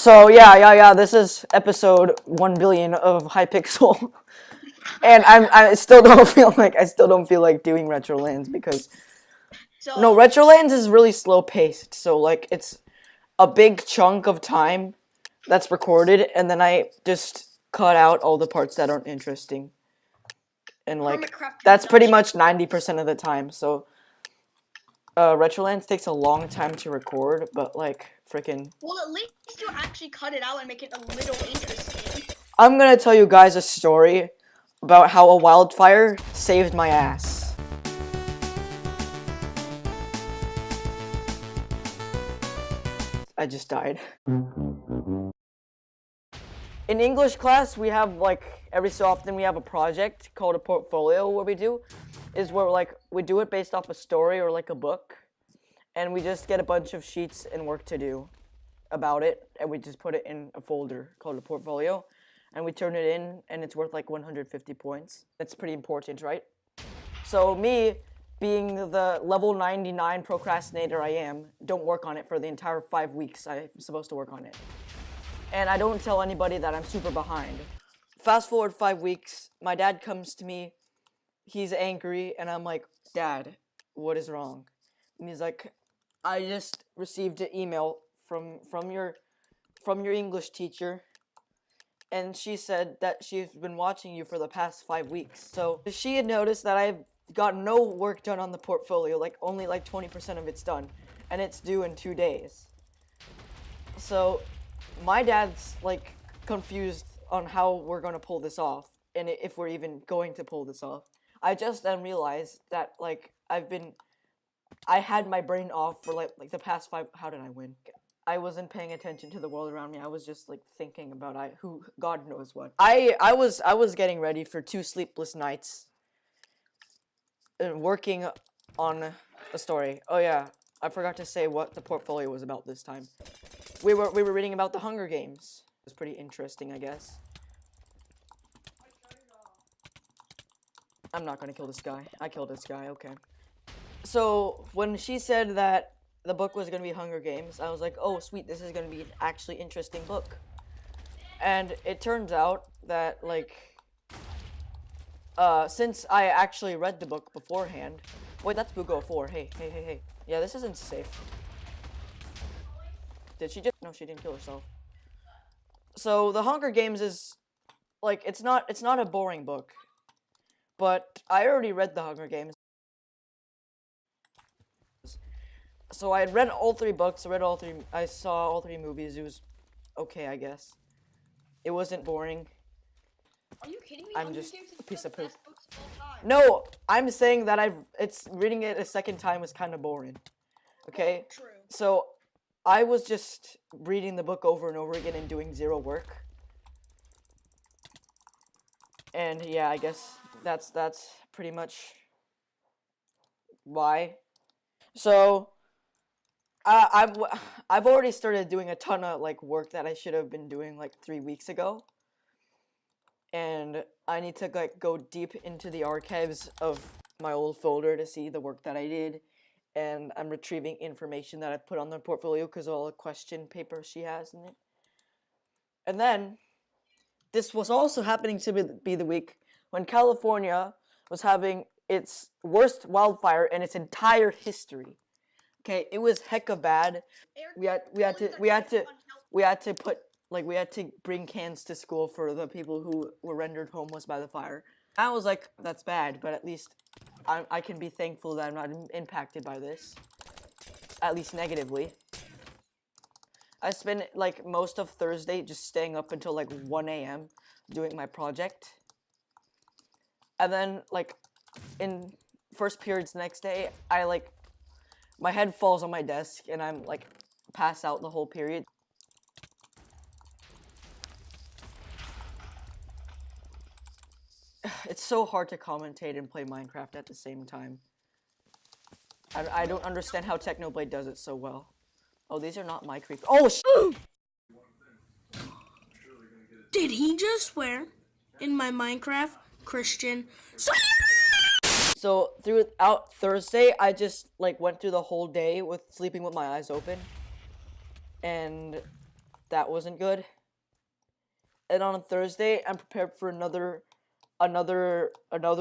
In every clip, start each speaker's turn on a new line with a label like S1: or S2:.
S1: So yeah. This is episode 1 billion of Hypixel, and I still don't feel like doing Retrolands because no, Retrolands is really slow paced. So like it's a big chunk of time that's recorded, and then I just cut out all the parts that aren't interesting, and like that's pretty much 90% of the time. So Retrolands takes a long time to record, but like freaking.
S2: Well, at least you actually cut it out and make it a little interesting.
S1: I'm gonna tell you guys a story about how a wildfire saved my ass. I just died. In English class, we have like every so often we have a project called a portfolio. What we do is where like we do it based off a story or like a book, and we just get a bunch of sheets and work to do about it, and we just put it in a folder called a portfolio, and we turn it in, and it's worth like 150 points. That's pretty important, right? So me, being the level 99 procrastinator I am, don't work on it for the entire 5 weeks I'm supposed to work on it. And I don't tell anybody that I'm super behind. Fast forward 5 weeks, my dad comes to me, he's angry, and I'm like, Dad, what is wrong? And he's like, I just received an email from your English teacher, and she said that she's been watching you for the past 5 weeks. So she had noticed that I've got no work done on the portfolio, like only like 20% of it's done, and it's due in 2 days. So my dad's like confused on how we're gonna pull this off, and if we're even going to pull this off. I just then realized that like I had my brain off for like the past 5. How did I win? I wasn't paying attention to the world around me. I was just like thinking about who God knows what. I was getting ready for 2 sleepless nights and working on a story. Oh yeah, I forgot to say what the portfolio was about this time. We were reading about the Hunger Games. It was pretty interesting, I guess. I'm not gonna kill this guy. I killed this guy, okay. So when she said that the book was gonna be Hunger Games, I was like, oh sweet, this is gonna be an actually interesting book. And it turns out that like since I actually read the book beforehand. Wait, that's Bugo 4. Hey. Yeah, this isn't safe. Did she just? No, she didn't kill herself. So the Hunger Games is like it's not a boring book, but I already read the Hunger Games. So I had read all 3 books. I saw all 3 movies. It was okay, I guess. It wasn't boring.
S2: Are you kidding me?
S1: I'm just a piece of poop. No, I'm saying that reading it a second time was kind of boring. Okay?
S2: True.
S1: So I was just reading the book over and over again and doing 0 work. And yeah, I guess that's pretty much why. So I've already started doing a ton of like work that I should have been doing like 3 weeks ago. And I need to like go deep into the archives of my old folder to see the work that I did. And I'm retrieving information that I put on the portfolio because all the question papers she has in it. And then, this was also happening to be the week when California was having its worst wildfire in its entire history. Okay, it was hecka bad. We had to bring cans to school for the people who were rendered homeless by the fire. I was like, that's bad, but at least I can be thankful that I'm not impacted by this, at least negatively. I spent like most of Thursday just staying up until like 1 a.m. doing my project. And then like in first periods the next day, my head falls on my desk and I'm like pass out the whole period. It's so hard to commentate and play Minecraft at the same time. I don't understand how Technoblade does it so well. Oh, these are not my creepers. Oh,
S3: Did he just swear in my Minecraft Christian?
S1: So throughout Thursday, I just like went through the whole day with sleeping with my eyes open, and that wasn't good. And on Thursday, I'm prepared for another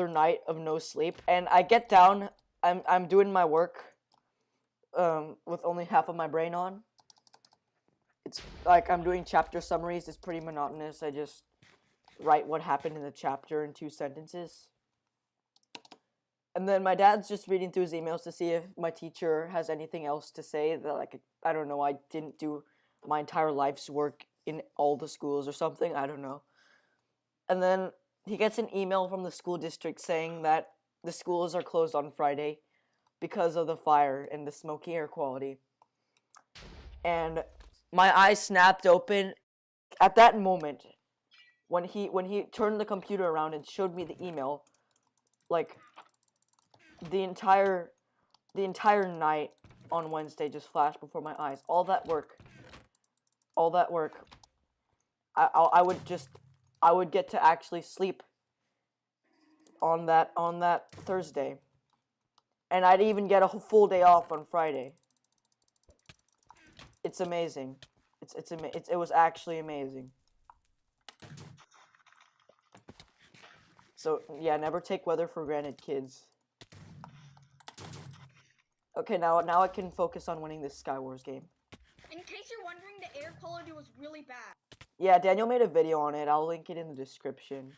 S1: night of no sleep. And I get down, I'm doing my work with only half of my brain on. It's like I'm doing chapter summaries. It's pretty monotonous. I just write what happened in the chapter in 2 sentences. And then my dad's just reading through his emails to see if my teacher has anything else to say that, like, I don't know, I didn't do my entire life's work in all the schools or something. I don't know. And then he gets an email from the school district saying that the schools are closed on Friday because of the fire and the smoky air quality. And my eyes snapped open at that moment when he turned the computer around and showed me the email. Like, the entire night on Wednesday just flashed before my eyes. All that work. I would get to actually sleep on that Thursday, and I'd even get a full day off on Friday. It's amazing. It was actually amazing. So yeah, never take weather for granted, kids. Okay, now I can focus on winning this Skywars game.
S2: In case you're wondering, the air quality was really bad.
S1: Yeah, Daniel made a video on it. I'll link it in the description.